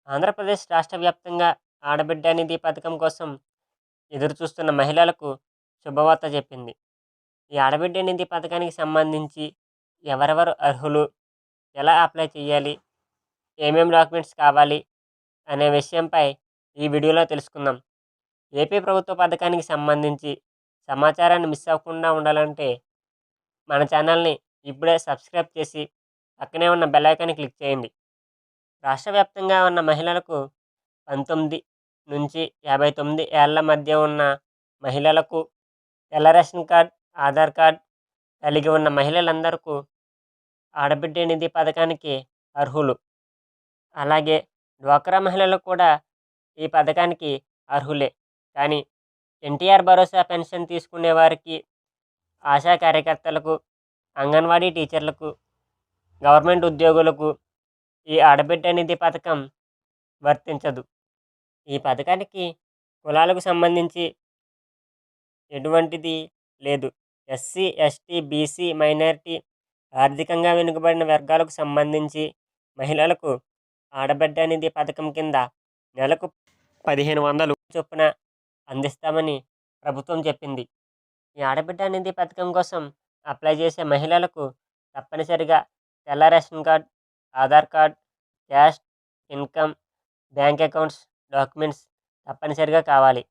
ఆంధ్రప్రదేశ్ రాష్ట్ర వ్యాప్తంగా ఆడబిడ్డ నిధి పథకం కోసం ఎదురుచూస్తున్న మహిళలకు శుభవార్త చెప్పింది. ఈ ఆడబిడ్డ నిధి పథకానికి సంబంధించి ఎవరెవరు అర్హులు, ఎలా అప్లై చేయాలి, ఏమేం డాక్యుమెంట్స్ కావాలి అనే విషయంపై ఈ వీడియోలో తెలుసుకుందాం. ఏపీ ప్రభుత్వ పథకానికి సంబంధించి సమాచారాన్ని మిస్ అవ్వకుండా ఉండాలంటే మన ఛానల్ని ఇప్పుడే సబ్స్క్రైబ్ చేసి పక్కనే ఉన్న బెల్ ఐకాన్ని క్లిక్ చేయండి. రాష్ట్ర వ్యాప్తంగా ఉన్న మహిళలకు 19-59 ఏళ్ల మధ్య ఉన్న మహిళలకు, తెల్ల రేషన్ కార్డ్, ఆధార్ కార్డ్ కలిగి ఉన్న మహిళలందరకు ఆడబిడ్డ నిధి పథకానికి అర్హులు. అలాగే డ్వాక్రా మహిళలు కూడా ఈ పథకానికి అర్హులే. కానీ ఎన్టీఆర్ భరోసా పెన్షన్ తీసుకునే వారికి, ఆశా కార్యకర్తలకు, అంగన్వాడీ టీచర్లకు, గవర్నమెంట్ ఉద్యోగులకు ఈ ఆడబిడ్డ నిధి పథకం వర్తించదు. ఈ పథకానికి కులాలకు సంబంధించి ఎటువంటిది లేదు. ఎస్సీ, ఎస్టీ, బీసీ, మైనారిటీ, ఆర్థికంగా వెనుకబడిన వర్గాలకు సంబంధించి మహిళలకు ఆడబిడ్డ నిధి పథకం కింద నెలకు 1500 చొప్పున అందిస్తామని ప్రభుత్వం చెప్పింది. ఈ ఆడబిడ్డ నిధి పథకం కోసం అప్లై చేసే మహిళలకు తప్పనిసరిగా తెల్ల ration card, Aadhaar card, caste income, bank accounts documents తప్పనిసరిగా కావాలి.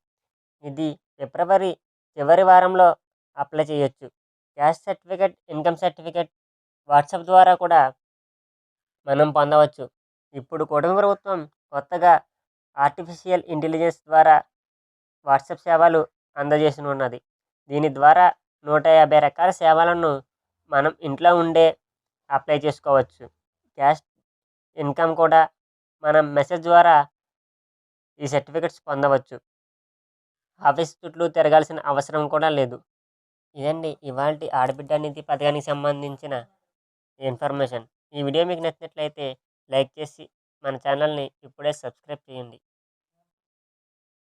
ఇది ఫిబ్రవరి చివరి వారంలో అప్లై చేయొచ్చు. Caste certificate, income certificate WhatsApp ద్వారా కూడా మనం పొందవచ్చు. ఇప్పుడు కూటమి ప్రభుత్వం కొత్తగా ఆర్టిఫిషియల్ ఇంటెలిజెన్స్ ద్వారా వాట్సాప్ సేవలు అందజేసనున్నది. దీని ద్వారా 150 రకాల సేవలను మనం ఇంట్లో ఉండే అప్లై చేసుకోవచ్చు. క్యాస్ట్ ఇన్కమ్ కూడా మనం మెసేజ్ ద్వారా ఈ సర్టిఫికెట్స్ పొందవచ్చు. ఆఫీస్ చుట్టూ తిరగాల్సిన అవసరం కూడా లేదు. ఇదండి ఇవాల్టి ఆడబిడ్డ నిధి పథకానికి సంబంధించిన ఇన్ఫర్మేషన్. ఈ వీడియో మీకు నచ్చినట్లయితే లైక్ చేసి మన ఛానల్ని ఇప్పుడే సబ్స్క్రైబ్ చేయండి.